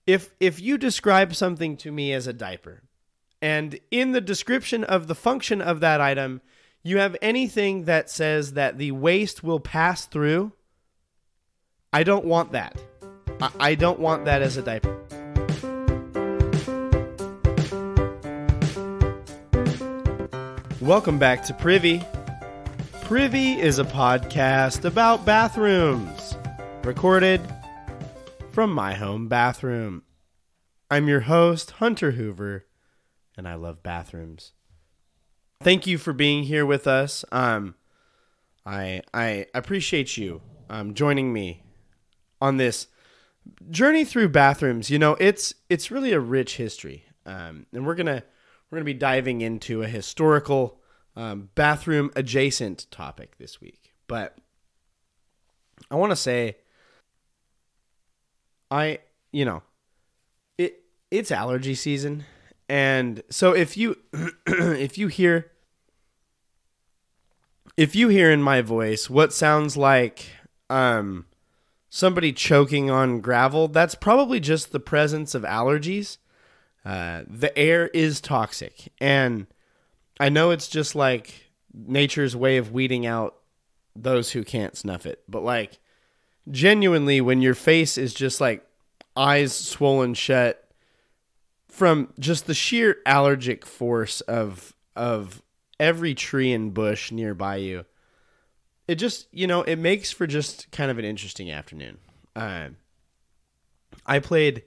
if you describe something to me as a diaper, and in the description of the function of that item, you have anything that says that the waste will pass through, I don't want that. I don't want that as a diaper. Welcome back to Privy. Privy is a podcast about bathrooms, recorded from my home bathroom. I'm your host, Hunter Hoover, and I love bathrooms. Thank you for being here with us. I appreciate you joining me on this journey through bathrooms. You know, it's really a rich history, and we're gonna be diving into a historical bathroom adjacent topic this week. But I want to say, it's allergy season, and so if you hear in my voice what sounds like somebody choking on gravel, that's probably just the presence of allergies. The air is toxic, and I know it's just like nature's way of weeding out those who can't snuff it, but like genuinely, when your face is just like eyes swollen shut from just the sheer allergic force of every tree and bush nearby you, it just, it makes for just kind of an interesting afternoon. I played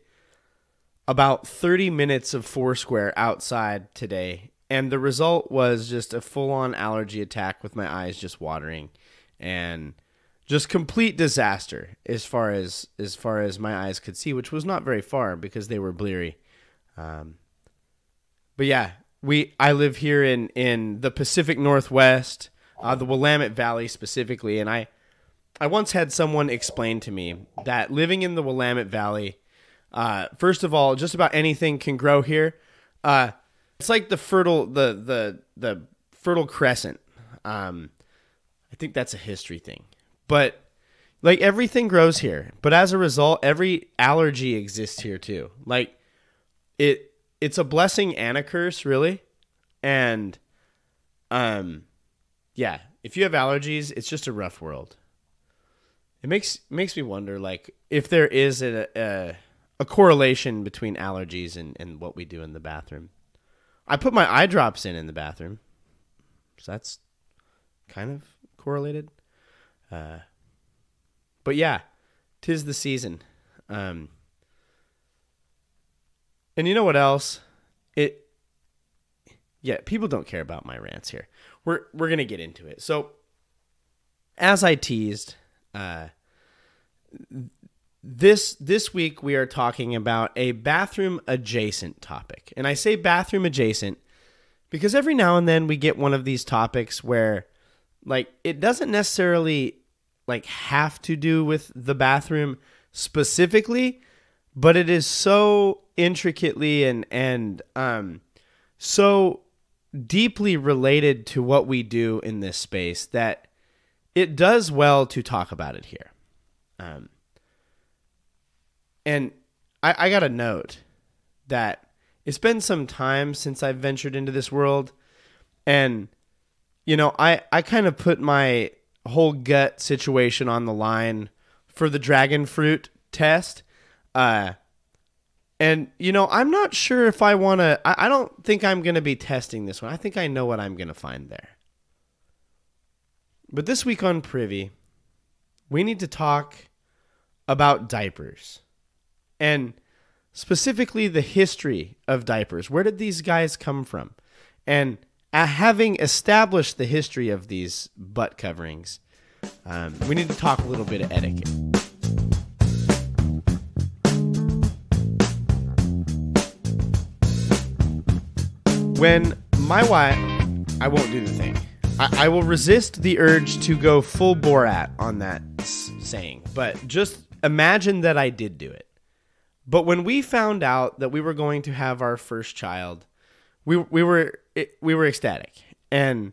about 30 minutes of Foursquare outside today, and the result was just a full-on allergy attack with my eyes just watering, and just complete disaster as far as my eyes could see, which was not very far because they were bleary. But yeah, I live here in the Pacific Northwest, the Willamette Valley specifically, and I once had someone explain to me that living in the Willamette Valley, first of all, just about anything can grow here. It's like the fertile crescent. I think that's a history thing, but like everything grows here. But as a result, every allergy exists here too. Like it's a blessing and a curse, really. And yeah, if you have allergies, it's just a rough world. It makes me wonder, like, if there is a correlation between allergies and what we do in the bathroom. I put my eye drops in the bathroom, so that's kind of correlated. But yeah, 'tis the season. And you know what else? People don't care about my rants here. We're gonna get into it. So, as I teased, this week we are talking about a bathroom adjacent topic. And I say bathroom adjacent because every now and then we get one of these topics where like it doesn't necessarily like have to do with the bathroom specifically, but it is so intricately and so deeply related to what we do in this space that it does well to talk about it here. And I got a note that it's been some time since I've ventured into this world. And, I kind of put my whole gut situation on the line for the dragon fruit test. And, I'm not sure if I want to, I don't think I'm going to be testing this one. I think I know what I'm going to find there. But this week on Privy, we need to talk about diapers. And specifically the history of diapers. Where did these guys come from? And having established the history of these butt coverings, we need to talk a little bit of etiquette. When my wife, I won't do the thing. I will resist the urge to go full Borat on that saying, but just imagine that I did do it. But when we found out that we were going to have our first child, we were ecstatic. And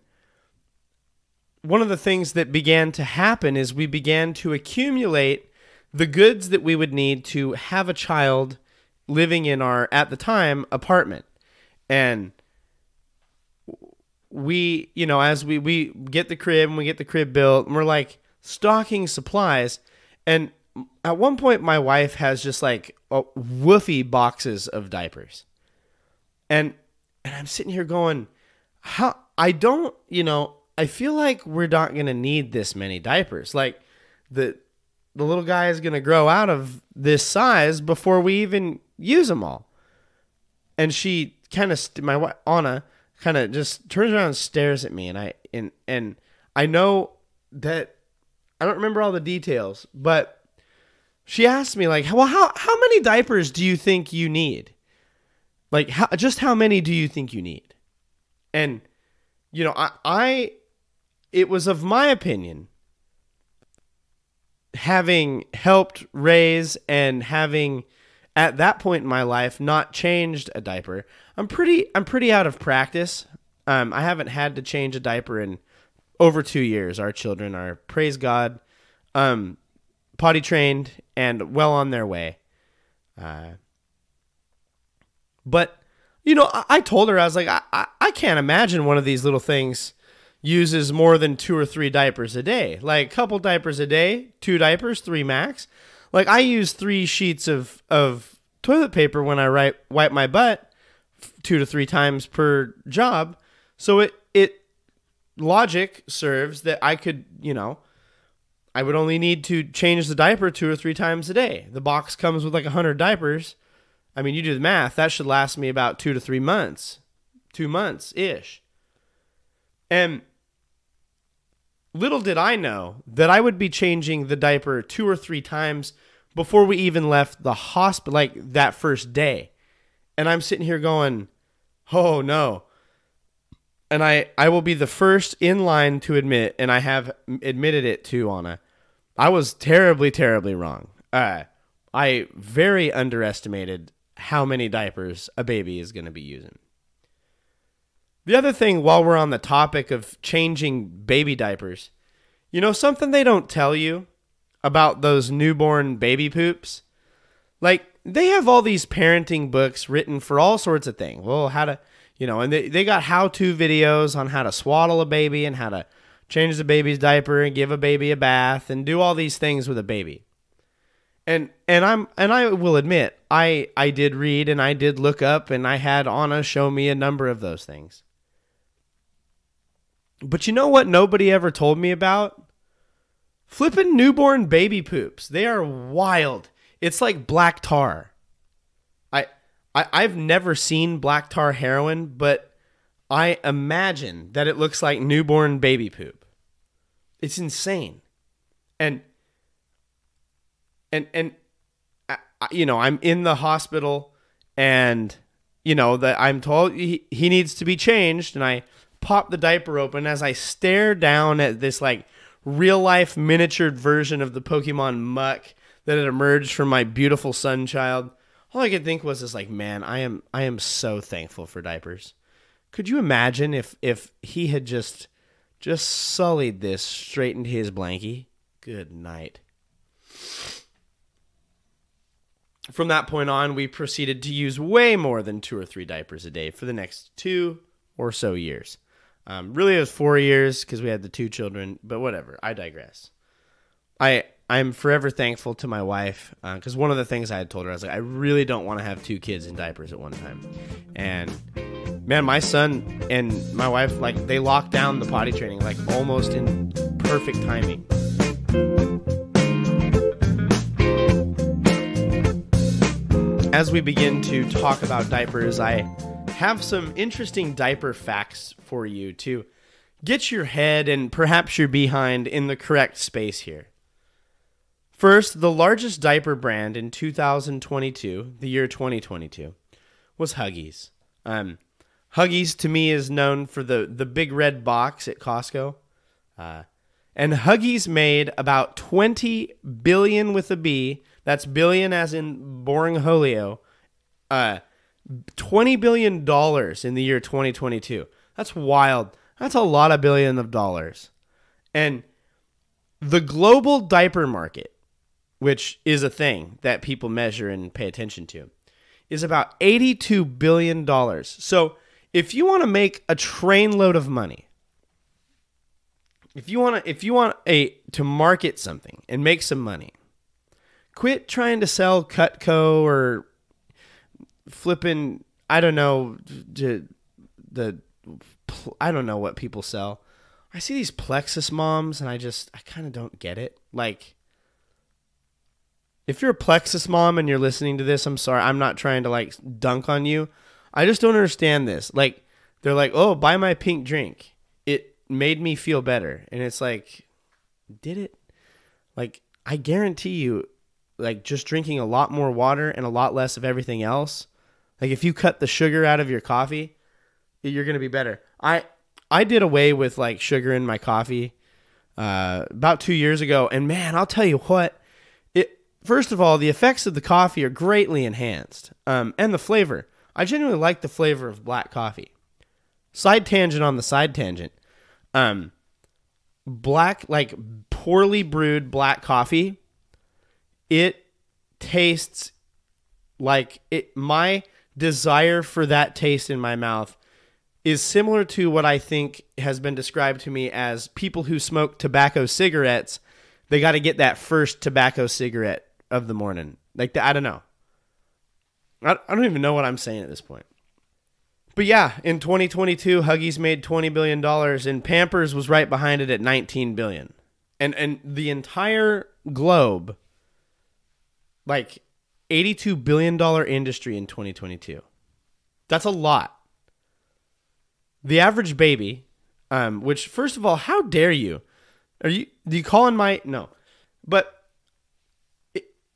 one of the things that began to happen is we began to accumulate the goods that we would need to have a child living in our, at the time, apartment. And we, as we get the crib and we get the crib built, and we're like stocking supplies. And at one point, my wife has just like woofy boxes of diapers. And I'm sitting here going, how, I don't, I feel like we're not going to need this many diapers. Like the little guy is going to grow out of this size before we even use them all. And she kind of, my wife, Anna, kind of just turns around and stares at me. And I know that I don't remember all the details, but she asked me like, well, how many diapers do you think you need? Like, how many do you think you need? And, it was of my opinion, having helped raise and having at that point in my life not changed a diaper, I'm pretty out of practice. I haven't had to change a diaper in over 2 years. Our children are, praise God, potty trained and well on their way. But, I told her, I was like, I can't imagine one of these little things uses more than 2 or 3 diapers a day. Like a couple diapers a day, 2 diapers, 3 max. Like I use 3 sheets of toilet paper when I wipe my butt 2 to 3 times per job. So it logic serves that I could, I would only need to change the diaper 2 or 3 times a day. The box comes with like 100 diapers. I mean, you do the math. That should last me about 2 to 3 months. 2 months-ish. And little did I know that I would be changing the diaper 2 or 3 times before we even left the hospital, like that first day. And I'm sitting here going, oh no. And I will be the first in line to admit, and I have admitted it to Anna, I was terribly, terribly wrong. I very underestimated how many diapers a baby is going to be using. The other thing, while we're on the topic of changing baby diapers, something they don't tell you about those newborn baby poops? Like, they have all these parenting books written for all sorts of things. Well, how to, and they got how-to videos on how to swaddle a baby and how to change the baby's diaper and give a baby a bath and do all these things with a baby. And I will admit, I did read and I did look up and I had Anna show me a number of those things. But you know what nobody ever told me about? Flipping newborn baby poops. They are wild. It's like black tar. I've never seen black tar heroin, but I imagine that it looks like newborn baby poop. It's insane. And I'm in the hospital and, that I'm told he needs to be changed. And I pop the diaper open as I stare down at this like real life miniatured version of the Pokemon Muck that had emerged from my beautiful son child. All I could think was this like, man, I am so thankful for diapers. Could you imagine if he had just sullied this straight into his blankie? Good night. From that point on, we proceeded to use way more than 2 or 3 diapers a day for the next 2 or so years. Really, it was 4 years because we had the 2 children, but whatever. I digress. I'm forever thankful to my wife because one of the things I had told her, I was like, I really don't want to have 2 kids in diapers at one time. And man, my son and my wife, like, they locked down the potty training like almost in perfect timing. As we begin to talk about diapers, I have some interesting diaper facts for you to get your head and perhaps your behind in the correct space here. First, the largest diaper brand in 2022, the year 2022, was Huggies. Huggies to me is known for the big red box at Costco. And Huggies made about 20 billion with a B. That's billion as in boring Holio. $20 billion in the year 2022. That's wild. That's a lot of billion of dollars. And the global diaper market, which is a thing that people measure and pay attention to, is about $82 billion. So if you want to make a trainload of money, if you want to market something and make some money, quit trying to sell Cutco or flipping, I don't know what people sell. I see these Plexus moms and I kind of don't get it. Like, if you're a Plexus mom and you're listening to this, I'm sorry. I'm not trying to like dunk on you. I just don't understand this. Like, they're like, oh, buy my pink drink. It made me feel better. And it's like, did it? Like, I guarantee you, like, just drinking a lot more water and a lot less of everything else. Like, if you cut the sugar out of your coffee, you're going to be better. I did away with like sugar in my coffee about 2 years ago. And man, I'll tell you what, first of all, the effects of the coffee are greatly enhanced. And the flavor. I genuinely like the flavor of black coffee. Side tangent on the side tangent. Black, like poorly brewed black coffee, it tastes like it. My desire for that taste in my mouth is similar to what I think has been described to me as people who smoke tobacco cigarettes. They got to get that first tobacco cigarette of the morning. Like, I don't know. I don't even know what I'm saying at this point. But yeah, in 2022, Huggies made $20 billion and Pampers was right behind it at $19 billion. And the entire globe, like $82 billion industry in 2022. That's a lot. The average baby, which, first of all, how dare you? Do you call in my... No. But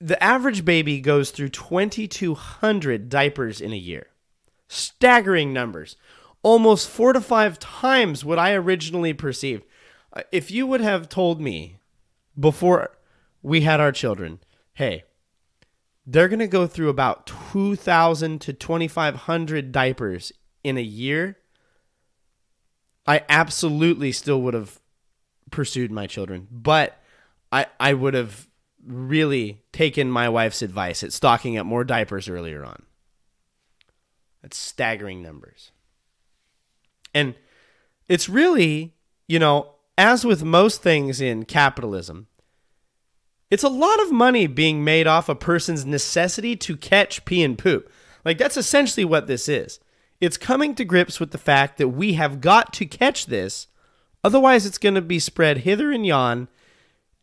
the average baby goes through 2,200 diapers in a year. Staggering numbers. Almost 4 to 5 times what I originally perceived. If you would have told me before we had our children, hey, they're going to go through about 2,000 to 2,500 diapers in a year, I absolutely still would have pursued my children. But I would have really taken my wife's advice at stocking up more diapers earlier on. That's staggering numbers. And it's really, as with most things in capitalism, it's a lot of money being made off a person's necessity to catch pee and poop. Like, that's essentially what this is. It's coming to grips with the fact that we have got to catch this, otherwise it's going to be spread hither and yon,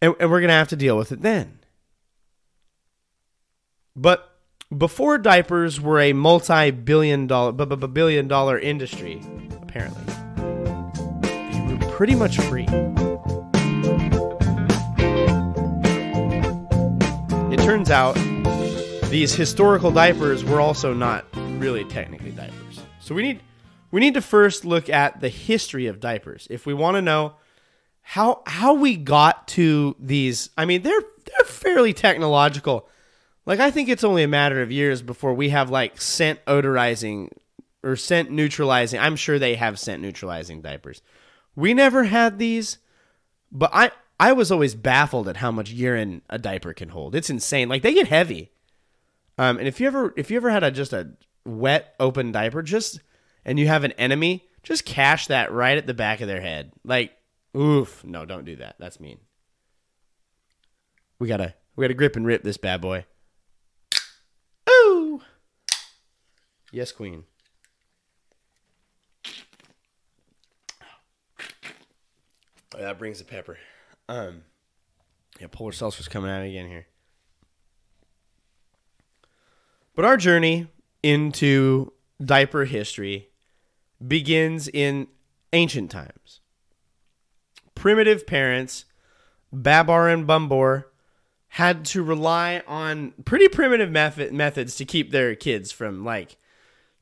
and we're going to have to deal with it then. But before diapers were a multi-billion dollar industry, apparently, they were pretty much free. It turns out these historical diapers were also not really technically diapers. So we need to first look at the history of diapers if we want to know how we got to these. I mean, they're fairly technological. Like, I think it's only a matter of years before we have like scent odorizing or scent neutralizing. I'm sure they have scent neutralizing diapers. We never had these, but I was always baffled at how much urine a diaper can hold. It's insane. Like, they get heavy. And if you ever had just a wet open diaper, and you have an enemy, just cash that right at the back of their head. Like, oof, no, don't do that. That's mean. We gotta grip and rip this bad boy. Ooh, yes, queen. Oh, that brings the pepper. Polar seltzer's coming out again here. But our journey into diaper history begins in ancient times. Primitive parents, Babar and Bumbor, had to rely on pretty primitive methods to keep their kids from like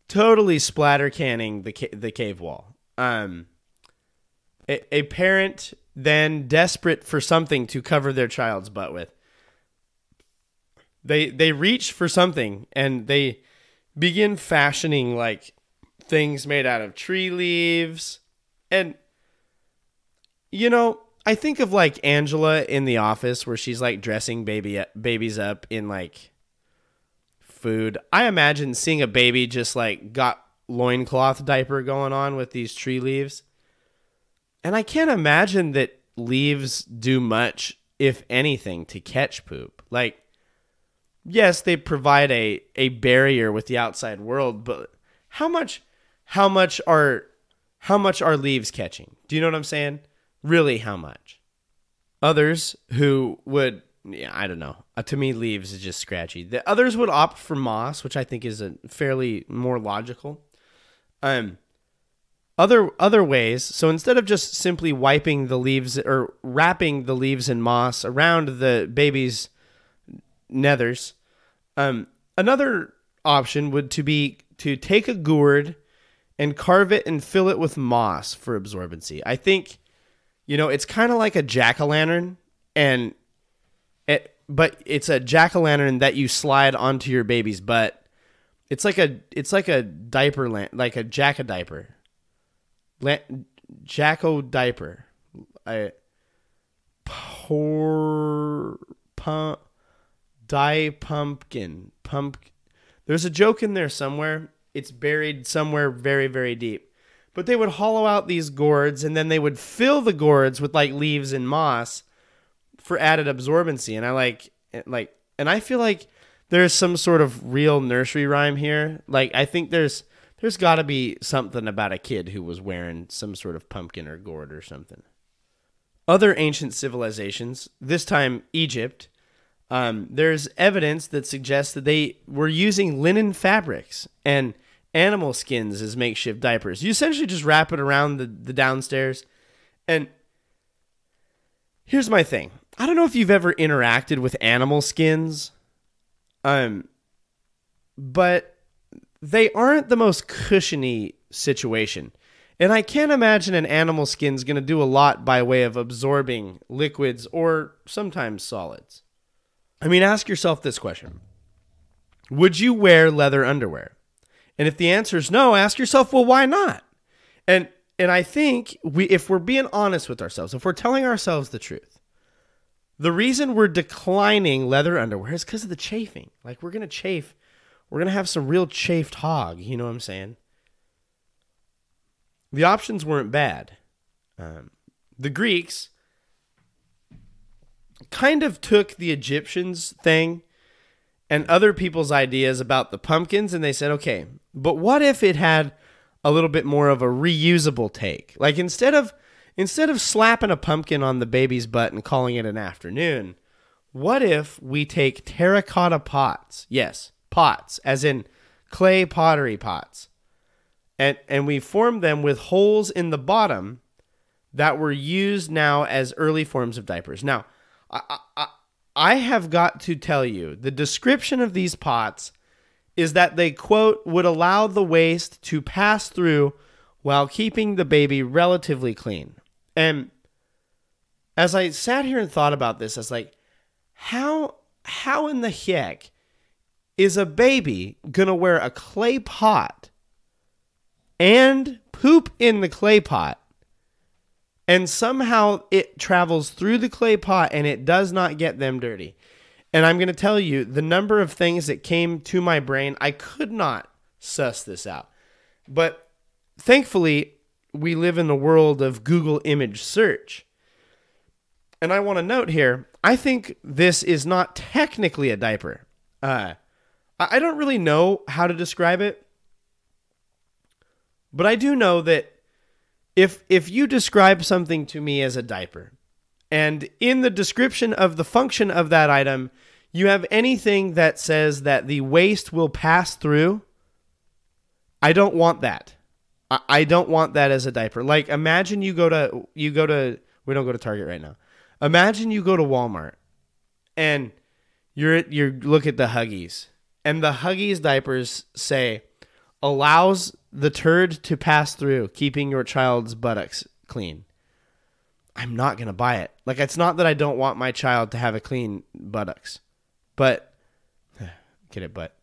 totally splatter canning the cave wall. A parent then, desperate for something to cover their child's butt with, they reach for something and they begin fashioning like things made out of tree leaves. And I think of like Angela in The Office, where she's like dressing babies up in like food. I imagine seeing a baby just like got loincloth diaper going on with these tree leaves. And I can't imagine that leaves do much, if anything, to catch poop. Like, yes, they provide a barrier with the outside world, but how much are leaves catching? Do you know what I'm saying? Really, how much? Others who would, I don't know. To me, leaves is just scratchy. The others would opt for moss, which I think is a fairly more logical. Other ways. So instead of just simply wiping the leaves or wrapping the leaves in moss around the baby's nethers, another option would be to take a gourd and carve it and fill it with moss for absorbency. I think, it's kind of like a jack-o'-lantern, but it's a jack-o'-lantern that you slide onto your baby's butt. It's like a diaper, like a jack-o'-diaper. Jack-o'-diaper. Pumpkin. There's a joke in there somewhere. It's buried somewhere very, very deep. But they would hollow out these gourds, and then they would fill the gourds with like leaves and moss for added absorbency. And I feel like there's some sort of real nursery rhyme here. Like, I think there's got to be something about a kid who was wearing some sort of pumpkin or gourd or something. Other ancient civilizations, this time Egypt, there's evidence that suggests that they were using linen fabrics and animal skins as makeshift diapers. You essentially just wrap it around the downstairs. And here's my thing. I don't know if you've ever interacted with animal skins, but they aren't the most cushiony situation. And I can't imagine an animal skin's going to do a lot by way of absorbing liquids or sometimes solids. I mean, ask yourself this question. Would you wear leather underwear? And if the answer is no, ask yourself, well, why not? And I think if we're being honest with ourselves, if we're telling ourselves the truth, the reason we're declining leather underwear is because of the chafing. Like, we're going to chafe. We're going to have some real chafed hog. You know what I'm saying? The options weren't bad. The Greeks kind of took the Egyptians thing and other people's ideas about the pumpkins, and they said, okay, but what if it had a little bit more of a reusable take? Like, instead of slapping a pumpkin on the baby's butt and calling it an afternoon, what if we take terracotta pots? Yes, pots, as in clay pottery pots. And we formed them with holes in the bottom that were used now as early forms of diapers. Now, I have got to tell you, the description of these pots is that they, quote, would allow the waste to pass through while keeping the baby relatively clean. And as I sat here and thought about this, I was like, how in the heck is a baby going to wear a clay pot and poop in the clay pot, and somehow it travels through the clay pot and it does not get them dirty? And I'm going to tell you, the number of things that came to my brain, I could not suss this out. But thankfully, we live in the world of Google image search. And I want to note here, I think this is not technically a diaper. I don't really know how to describe it. But I do know that if you describe something to me as a diaper, and in the description of the function of that item, you have anything that says that the waste will pass through, I don't want that. I don't want that as a diaper. Like, imagine you go to, we don't go to Target right now. Imagine you go to Walmart and you look at the Huggies, and the Huggies diapers say, allows the turd to pass through, keeping your child's buttocks clean. I'm not going to buy it. Like, it's not that I don't want my child to have a clean buttocks, but get it, but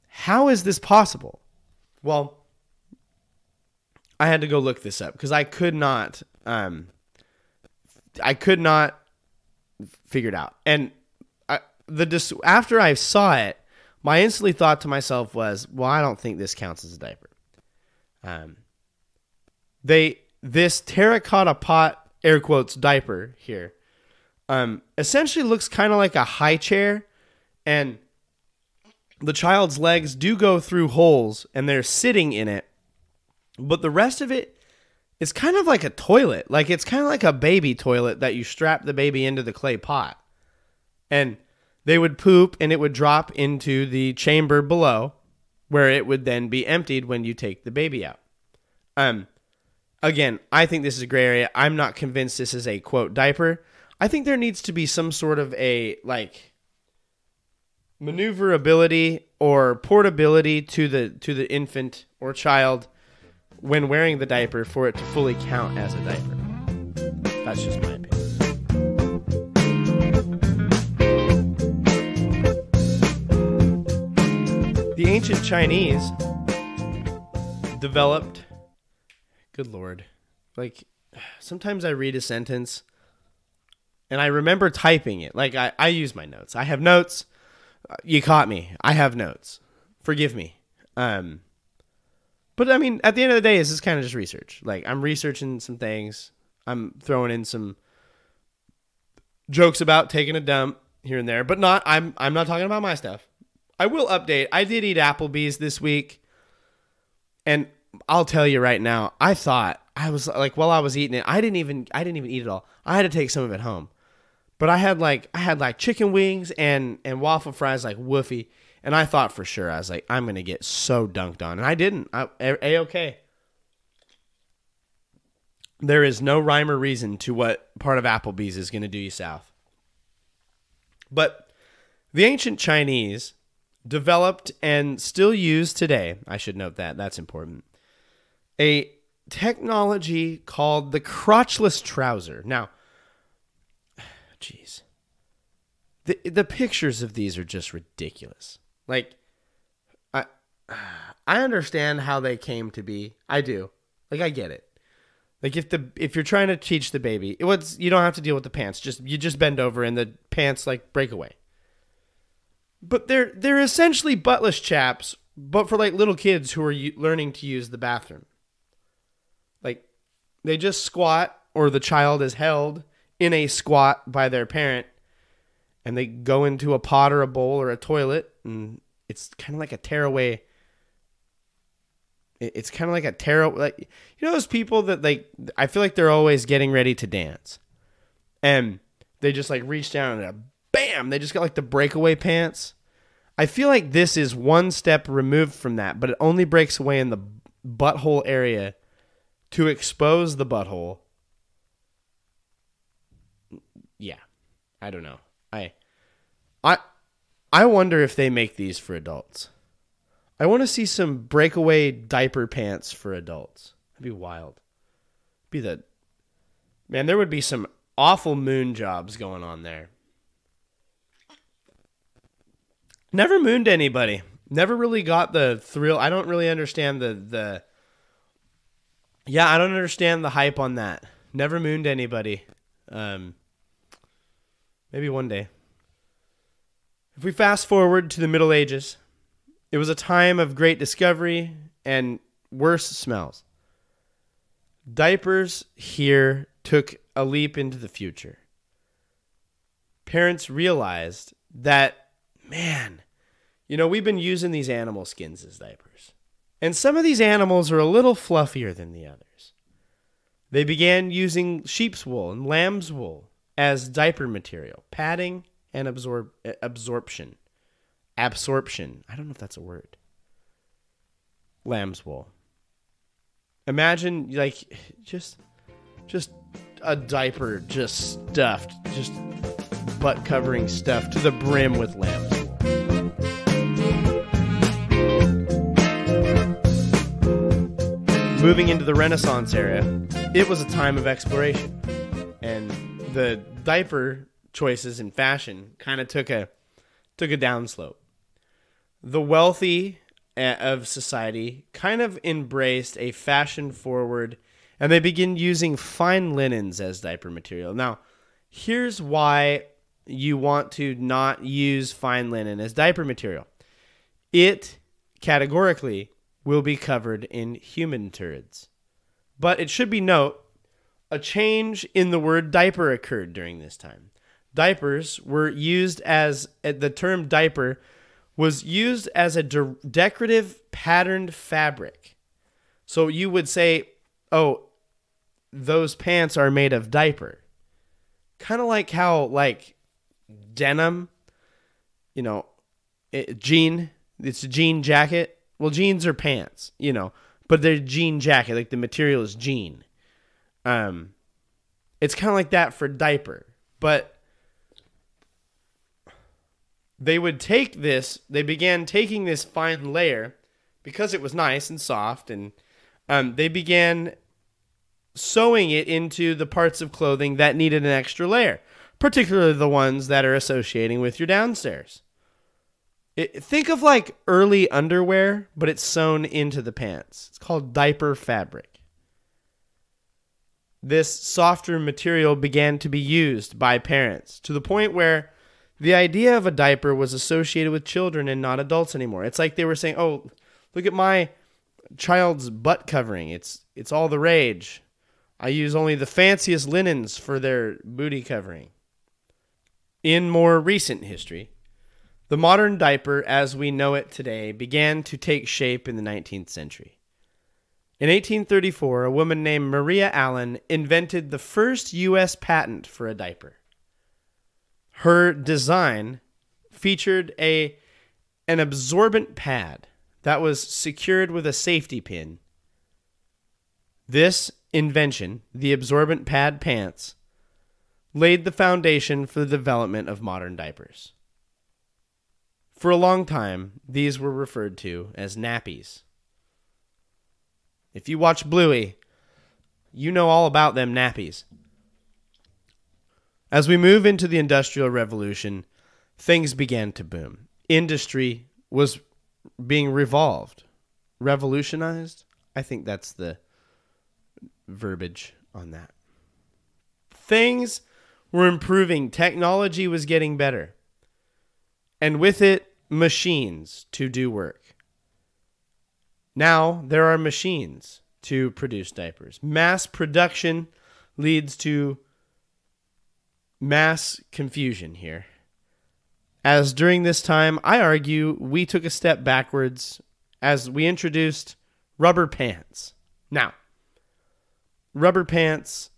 how is this possible? Well, I had to go look this up because I could not figure it out. And after I saw it, my instantly thought to myself was, well, I don't think this counts as a diaper. This terracotta pot, air quotes, diaper here, essentially looks kind of like a high chair, and the child's legs do go through holes and they're sitting in it, but the rest of it is kind of like a toilet. Like it's kind of like a baby toilet that you strap the baby into the clay pot, and they would poop and it would drop into the chamber below where it would then be emptied when you take the baby out. Again, I think this is a gray area. I'm not convinced this is a quote diaper. I think there needs to be some sort of a like maneuverability or portability to the infant or child when wearing the diaper for it to fully count as a diaper. That's just my opinion. The ancient Chinese developed, good Lord, like sometimes I read a sentence and I remember typing it. Like I use my notes. I have notes. You caught me. I have notes. Forgive me. But I mean, at the end of the day, this is kind of just research. Like I'm researching some things. I'm throwing in some jokes about taking a dump here and there, but I'm not talking about my stuff. I will update. I did eat Applebee's this week, and I'll tell you right now, I thought I was like, while I was eating it, I didn't even eat it all. I had to take some of it home. But I had like chicken wings and waffle fries like woofy, and I thought for sure, I was like, I'm going to get so dunked on, and I didn't. A-okay. There is no rhyme or reason to what part of Applebee's is going to do you south. But the ancient Chinese developed and still use today, I should note that, that's important, a technology called the crotchless trouser. Now, jeez, the pictures of these are just ridiculous. Like, I understand how they came to be. I do. Like, I get it. Like, if you're trying to teach the baby, you don't have to deal with the pants. You just bend over and the pants like break away. But they're essentially buttless chaps, but for like little kids who are learning to use the bathroom. Like, they just squat, or the child is held in a squat by their parent, and they go into a pot or a bowl or a toilet, and it's kind of like a tearaway. It's kind of like a like, you know those people that like, I feel like they're always getting ready to dance, and they just like reach down and bam, they just got like the breakaway pants. I feel like this is one step removed from that, but it only breaks away in the butthole area to expose the butthole. Yeah, I don't know. I wonder if they make these for adults. I want to see some breakaway diaper pants for adults. That'd be wild. Man, there would be some awful moon jobs going on there. Never mooned anybody. Never really got the thrill. I don't really understand I don't understand the hype on that. Never mooned anybody. Maybe one day. If we fast forward to the Middle Ages, it was a time of great discovery and worse smells. Diapers here took a leap into the future. Parents realized that, man, we've been using these animal skins as diapers. And some of these animals are a little fluffier than the others. They began using sheep's wool and lamb's wool as diaper material, padding and absorption. Absorption. I don't know if that's a word. Lamb's wool. Imagine like just a diaper just stuffed, just butt covering stuff to the brim with lamb's wool. Moving into the Renaissance era, it was a time of exploration, and the diaper choices in fashion kind of took a downslope. The wealthy of society kind of embraced a fashion forward, and they began using fine linens as diaper material. Now, here's why you want to not use fine linen as diaper material. It categorically will be covered in human turds. But it should be noted, a change in the word diaper occurred during this time. Diapers were used as, the term diaper was used as a decorative patterned fabric. So you would say, oh, those pants are made of diaper. Kind of like how, like, denim, jean, it's a jean jacket. Well, jeans are pants, but they're jean jacket, like the material is jean. It's kind of like that for diaper, but they began taking this fine layer because it was nice and soft, and they began sewing it into the parts of clothing that needed an extra layer, particularly the ones that are associating with your downstairs. Think of like early underwear, but it's sewn into the pants. It's called diaper fabric. This softer material began to be used by parents to the point where the idea of a diaper was associated with children and not adults anymore. It's like they were saying, oh, look at my child's butt covering. It's all the rage. I use only the fanciest linens for their booty covering. In more recent history, the modern diaper as we know it today began to take shape in the 19th century. In 1834, a woman named Maria Allen invented the first U.S. patent for a diaper. Her design featured an absorbent pad that was secured with a safety pin. This invention, the absorbent pad pants, laid the foundation for the development of modern diapers. For a long time, these were referred to as nappies. If you watch Bluey, you know all about them nappies. As we move into the Industrial Revolution, things began to boom. Industry was being revolutionized. I think that's the verbiage on that. Things were improving. Technology was getting better. And with it, machines to do work. Now there are machines to produce diapers. Mass production leads to mass confusion here. As during this time, I argue we took a step backwards as we introduced rubber pants. Now, rubber pants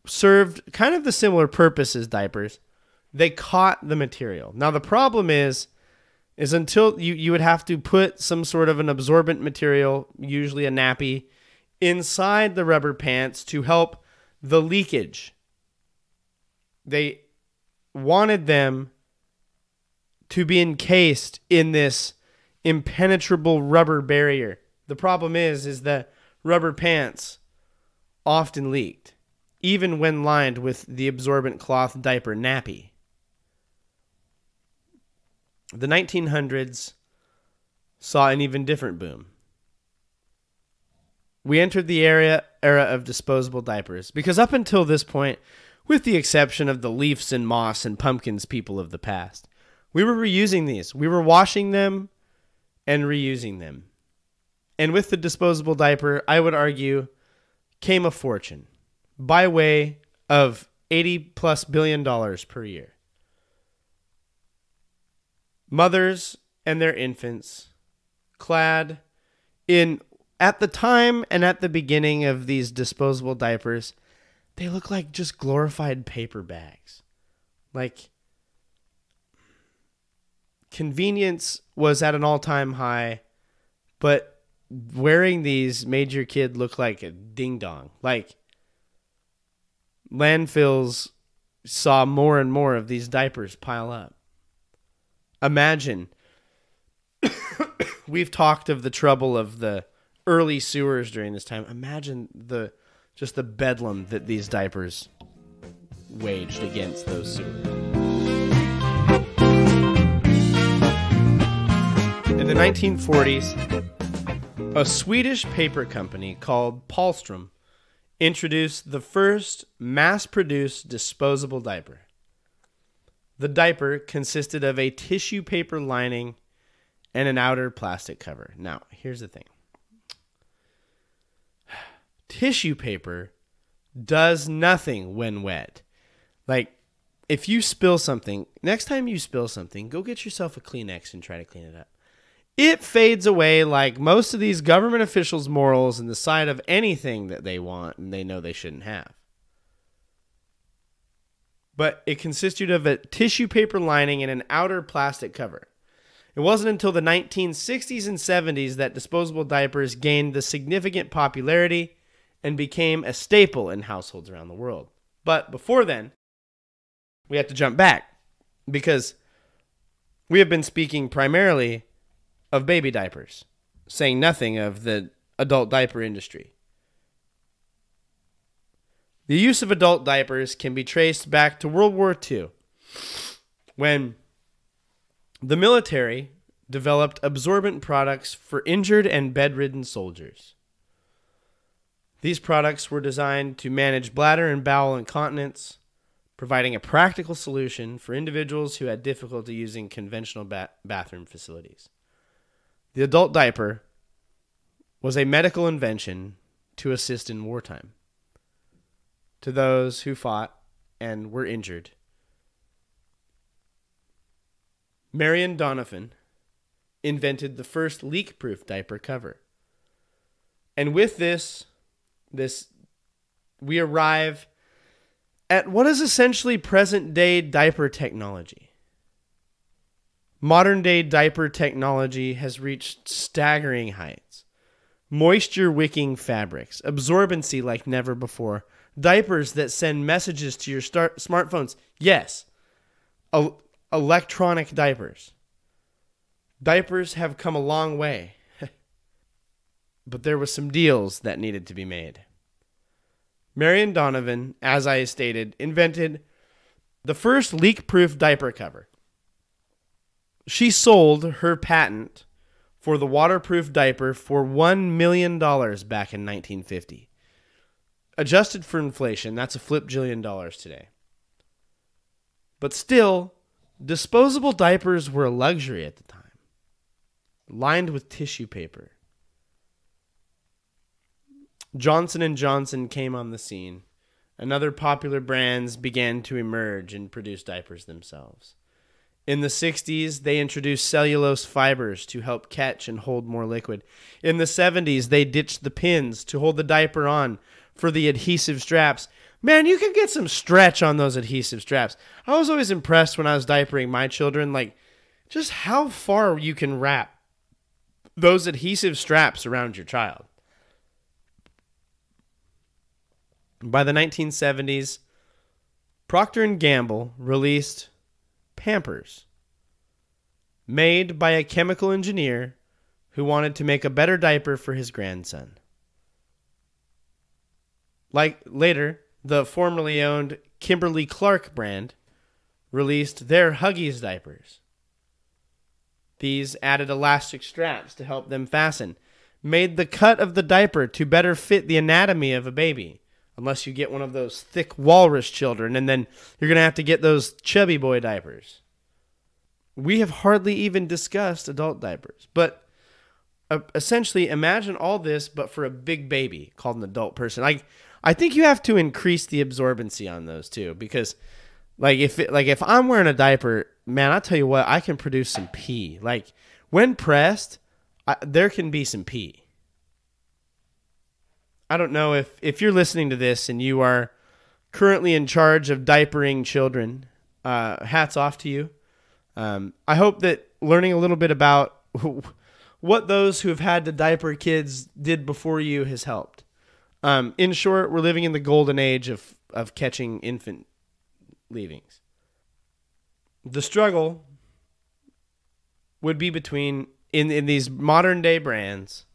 served kind of the similar purpose as diapers. They caught the material. Now, the problem is until you would have to put some sort of an absorbent material, usually a nappy, inside the rubber pants to help the leakage. They wanted them to be encased in this impenetrable rubber barrier. The problem is that rubber pants often leaked, even when lined with the absorbent cloth diaper nappy. The 1900s saw an even different boom. We entered the era of disposable diapers because up until this point, with the exception of the leaves and moss and pumpkins people of the past, we were reusing these. We were washing them and reusing them. And with the disposable diaper, I would argue, came a fortune by way of $80+ billion per year. Mothers and their infants clad in, at the time and at the beginning of these disposable diapers, they look like just glorified paper bags. Like, convenience was at an all-time high, but wearing these made your kid look like a ding-dong. Like, landfills saw more and more of these diapers pile up. Imagine, we've talked of the trouble of the early sewers during this time. Imagine the bedlam that these diapers waged against those sewers. In the 1940s, a Swedish paper company called Paulstrom introduced the first mass-produced disposable diaper. The diaper consisted of a tissue paper lining and an outer plastic cover. Now, here's the thing. Tissue paper does nothing when wet. Like, if you spill something, next time you spill something, go get yourself a Kleenex and try to clean it up. It fades away like most of these government officials' morals in the sight of anything that they want and they know they shouldn't have. But it consisted of a tissue paper lining and an outer plastic cover. It wasn't until the 1960s and 70s that disposable diapers gained the significant popularity and became a staple in households around the world. But before then, we have to jump back because we have been speaking primarily of baby diapers, saying nothing of the adult diaper industry. The use of adult diapers can be traced back to World War II, when the military developed absorbent products for injured and bedridden soldiers. These products were designed to manage bladder and bowel incontinence, providing a practical solution for individuals who had difficulty using conventional bathroom facilities. The adult diaper was a medical invention to assist in wartime to those who fought and were injured. Marion Donovan invented the first leak-proof diaper cover. And with this we arrive at what is essentially present-day diaper technology. Modern-day diaper technology has reached staggering heights. Moisture-wicking fabrics, absorbency like never before, diapers that send messages to your smartphones. Yes, electronic diapers. Diapers have come a long way. But there were some deals that needed to be made. Marion Donovan, as I stated, invented the first leak-proof diaper cover. She sold her patent for the waterproof diaper for $1 million back in 1950. Adjusted for inflation, that's a flip-jillion dollars today. But still, disposable diapers were a luxury at the time, lined with tissue paper. Johnson & Johnson came on the scene, and other popular brands began to emerge and produce diapers themselves. In the 60s, they introduced cellulose fibers to help catch and hold more liquid. In the 70s, they ditched the pins to hold the diaper on for the adhesive straps. Man, you can get some stretch on those adhesive straps. I was always impressed when I was diapering my children, like just how far you can wrap those adhesive straps around your child. By the 1970s, Procter & Gamble released Pampers, made by a chemical engineer who wanted to make a better diaper for his grandson. Like later, the formerly owned Kimberly-Clark brand released their Huggies diapers. These added elastic straps to help them fasten, made the cut of the diaper to better fit the anatomy of a baby, unless you get one of those thick walrus children, and then you're going to have to get those chubby boy diapers. We have hardly even discussed adult diapers, but essentially imagine all this, but for a big baby called an adult person. I think you have to increase the absorbency on those too, because if I'm wearing a diaper, man, I'll tell you what, I can produce some pee. Like when pressed, there can be some pee. I don't know if you're listening to this and you are currently in charge of diapering children, hats off to you. I hope that learning a little bit about what those who have had to diaper kids did before you has helped. In short, we're living in the golden age of catching infant leavings. The struggle would be between, in these modern day brands,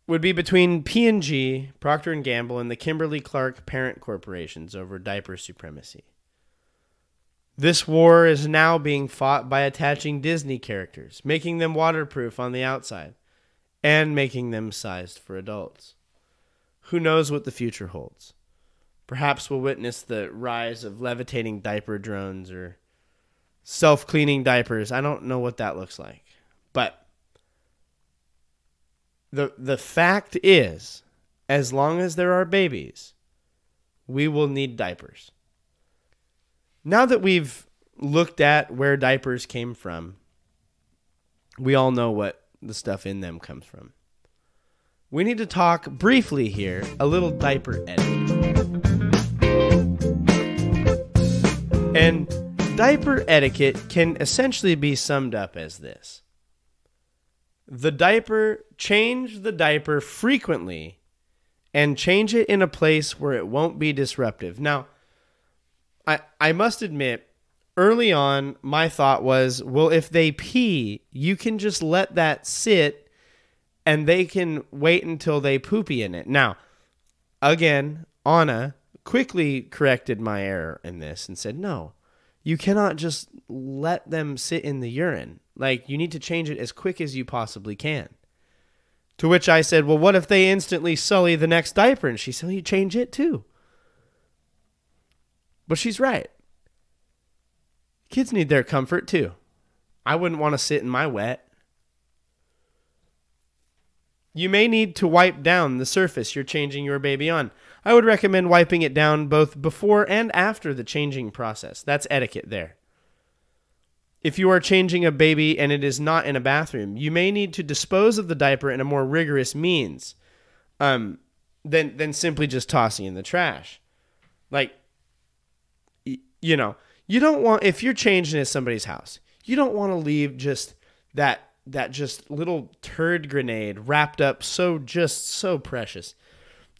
would be between P&G, Procter & Gamble, and the Kimberly-Clark parent corporations over diaper supremacy. This war is now being fought by attaching Disney characters, making them waterproof on the outside, and making them sized for adults. Who knows what the future holds? Perhaps we'll witness the rise of levitating diaper drones or self-cleaning diapers. I don't know what that looks like. But the fact is, as long as there are babies, we will need diapers. Now that we've looked at where diapers came from, we all know what the stuff in them comes from. We need to talk briefly here, a little diaper etiquette. And diaper etiquette can essentially be summed up as this. Change the diaper frequently and change it in a place where it won't be disruptive. Now, I must admit, early on, my thought was, well, if they pee, you can just let that sit and they can wait until they poopy in it. Now, again, Anna quickly corrected my error in this and said, no, you cannot just let them sit in the urine. Like, you need to change it as quick as you possibly can. To which I said, well, what if they instantly sully the next diaper? And she said, well, you change it too. But she's right. Kids need their comfort too. I wouldn't want to sit in my wet. You may need to wipe down the surface you're changing your baby on. I would recommend wiping it down both before and after the changing process. That's etiquette there. If you are changing a baby and it is not in a bathroom, you may need to dispose of the diaper in a more rigorous means than simply just tossing in the trash. Like, you know, you don't want, if you're changing at somebody's house, you don't want to leave just that just little turd grenade wrapped up so precious.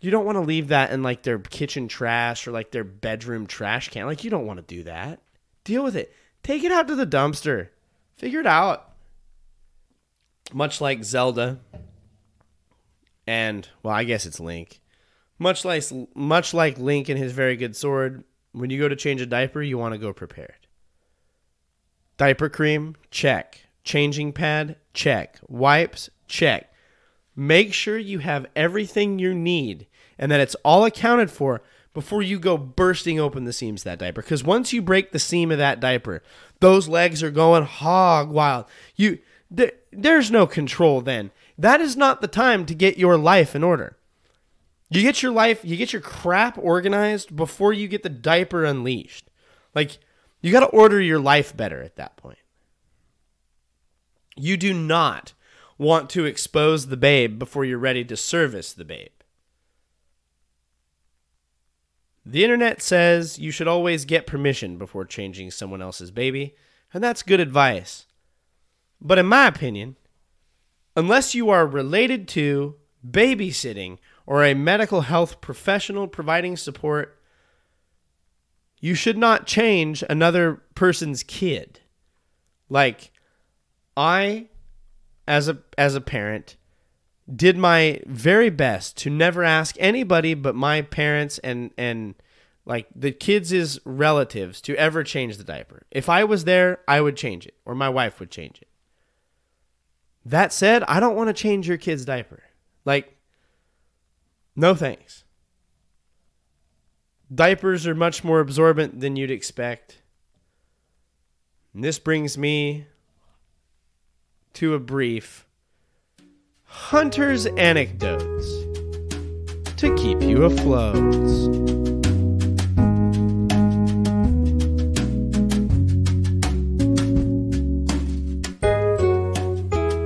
You don't want to leave that in like their kitchen trash or like their bedroom trash can. Like, you don't want to do that. Deal with it. Take it out to the dumpster. Figure it out. Much like Zelda and, well, I guess it's Link. Much like Link and his very good sword, when you go to change a diaper, you want to go prepared. Diaper cream, check. Changing pad, check. Wipes, check. Make sure you have everything you need and that it's all accounted for before you go bursting open the seams of that diaper. Because once you break the seam of that diaper, those legs are going hog wild. There's no control then. That is not the time to get your life in order. You get your crap organized before you get the diaper unleashed. Like, you got to order your life better at that point. You do not want to expose the babe before you're ready to service the babe. The internet says you should always get permission before changing someone else's baby, and that's good advice. But in my opinion, unless you are related to, babysitting, or a medical health professional providing support, you should not change another person's kid. Like, I, as a parent, did my very best to never ask anybody but my parents and like the kids' relatives to ever change the diaper. If I was there, I would change it, or my wife would change it. That said, I don't want to change your kid's diaper. Like, no thanks. Diapers are much more absorbent than you'd expect. And this brings me to a brief Hunter's Anecdotes to keep you afloat.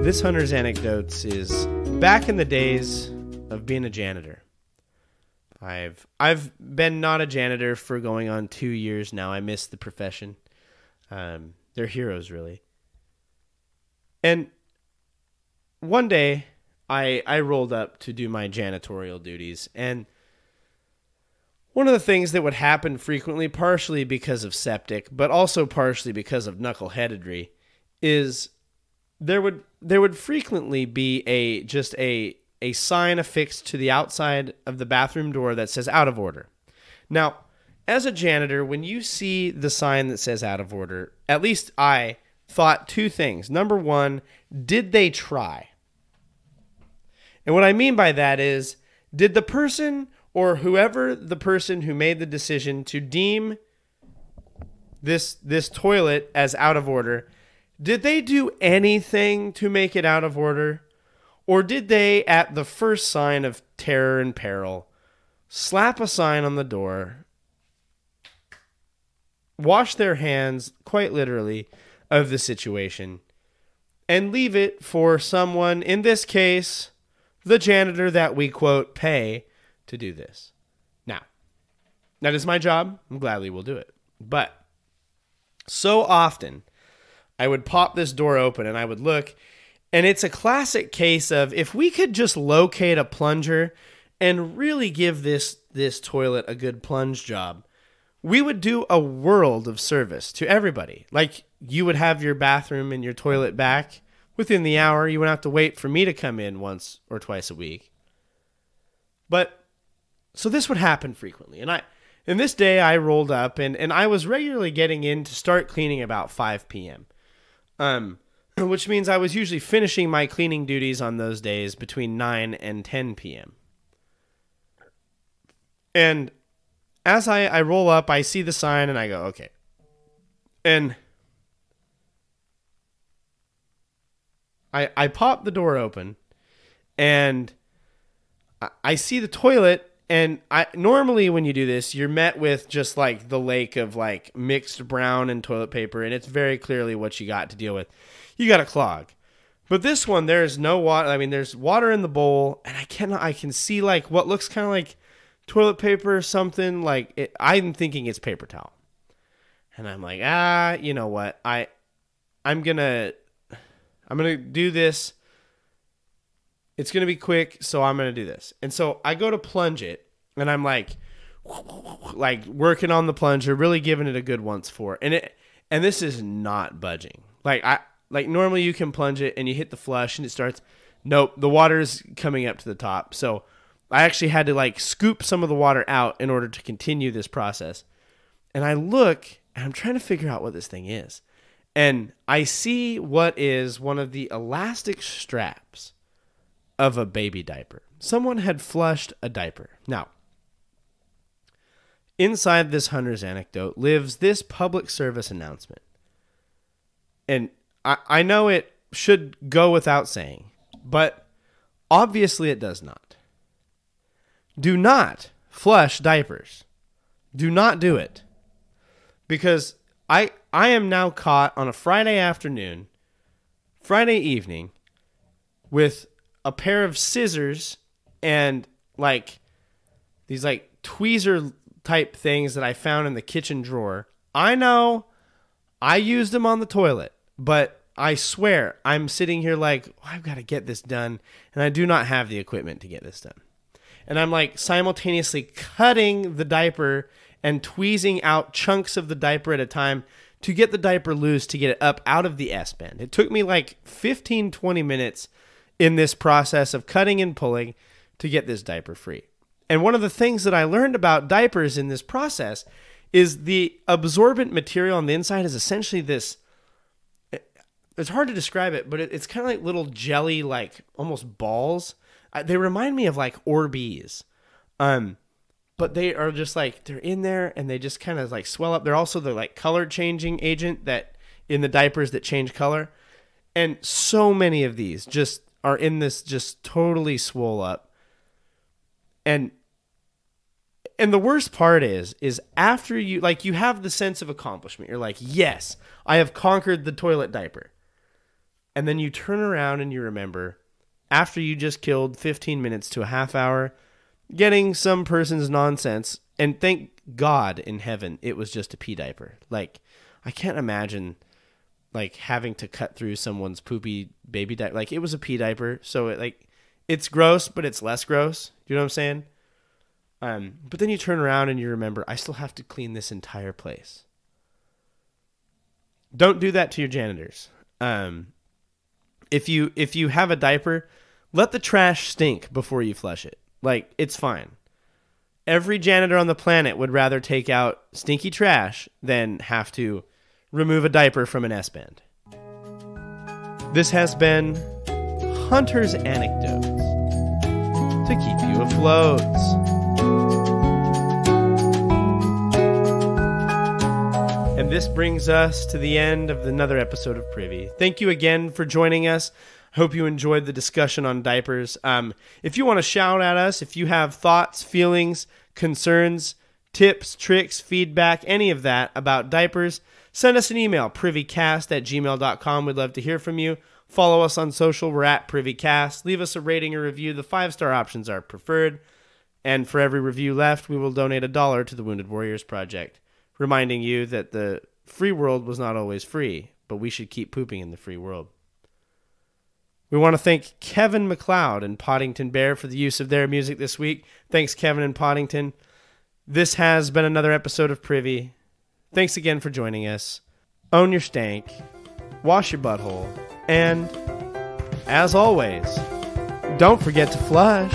This Hunter's Anecdotes is back in the days of being a janitor. I've been not a janitor for going on 2 years now. I miss the profession. They're heroes, really. And one day, I rolled up to do my janitorial duties, and one of the things that would happen frequently, partially because of septic, but also partially because of knuckleheadedry, is there would frequently be a sign affixed to the outside of the bathroom door that says out of order. Now, as a janitor, when you see the sign that says out of order, at least I thought two things. Number one, did they try? And what I mean by that is, did the person or whoever the person who made the decision to deem this toilet as out of order, did they do anything to make it out of order? Or did they, at the first sign of terror and peril, slap a sign on the door, wash their hands, quite literally, of the situation, and leave it for someone, in this case, the janitor that we, quote, pay to do this? Now, that is my job. I gladly will do it. But so often, I would pop this door open and I would look, and it's a classic case of if we could just locate a plunger and really give this toilet a good plunge job, we would do a world of service to everybody. Like, you would have your bathroom and your toilet back within the hour. You wouldn't have to wait for me to come in once or twice a week. But, so this would happen frequently. And this day I rolled up and I was regularly getting in to start cleaning about 5 p.m. Which means I was usually finishing my cleaning duties on those days between 9 and 10 p.m. And as I roll up, I see the sign and I go, okay. And I pop the door open and I see the toilet. And normally when you do this, you're met with just like the lake of like mixed brown and toilet paper. And it's very clearly what you got to deal with. You got a clog. But this one, there's no water. I mean, there's water in the bowl. And I can see like what looks kind of like toilet paper or something. Like it, I'm thinking it's paper towel. And I'm like, you know what? I'm going to do this. It's going to be quick, so I'm going to do this. And so I go to plunge it, and I'm like working on the plunger, really giving it a good once for. And this is not budging. Like normally you can plunge it and you hit the flush and it starts. Nope, the water's coming up to the top. So I actually had to like scoop some of the water out in order to continue this process. And I look and I'm trying to figure out what this thing is. And I see what is one of the elastic straps of a baby diaper. Someone had flushed a diaper. Now, inside this hunter's anecdote lives this public service announcement. And I know it should go without saying, but obviously it does not. Do not flush diapers. Do not do it. Because I am now caught on a Friday evening, with a pair of scissors and like these like tweezer type things that I found in the kitchen drawer. I know I used them on the toilet, but I swear I'm sitting here like, I've got to get this done, and I do not have the equipment to get this done. And I'm like simultaneously cutting the diaper and tweezing out chunks of the diaper at a time to get the diaper loose, to get it up out of the S-bend. It took me like 15-20 minutes in this process of cutting and pulling to get this diaper free. And one of the things that I learned about diapers in this process is the absorbent material on the inside is essentially this, it's hard to describe it, but it's kind of like little jelly, like almost balls. They remind me of like Orbeez. But they are just like, they're in there and they just kind of like swell up. They're also the like color changing agent that in the diapers that change color. And so many of these just are in this just totally swole up. And the worst part is after you, like, you have the sense of accomplishment. You're like, yes, I have conquered the toilet diaper. And then you turn around and you remember, after you just killed 15 minutes to a half hour getting some person's nonsense, and thank God in heaven it was just a pee diaper. Like, I can't imagine like having to cut through someone's poopy baby diaper. Like, it was a pee diaper, so it's gross, but it's less gross. Do you know what I'm saying? But then you turn around and you remember, I still have to clean this entire place. Don't do that to your janitors. If you have a diaper, let the trash stink before you flush it. Like, it's fine. Every janitor on the planet would rather take out stinky trash than have to remove a diaper from an S-bend. This has been Hunter's Anecdotes to keep you afloat. And this brings us to the end of another episode of Privy. Thank you again for joining us. Hope you enjoyed the discussion on diapers. If you want to shout at us, if you have thoughts, feelings, concerns, tips, tricks, feedback, any of that about diapers, send us an email, privycast@gmail.com. We'd love to hear from you. Follow us on social. We're at Privycast. Leave us a rating or review. The 5-star options are preferred. And for every review left, we will donate $1 to the Wounded Warriors Project, reminding you that the free world was not always free, but we should keep pooping in the free world. We want to thank Kevin MacLeod and Podington Bear for the use of their music this week. Thanks, Kevin and Podington. This has been another episode of Privy. Thanks again for joining us. Own your stank, wash your butthole, and, as always, don't forget to flush.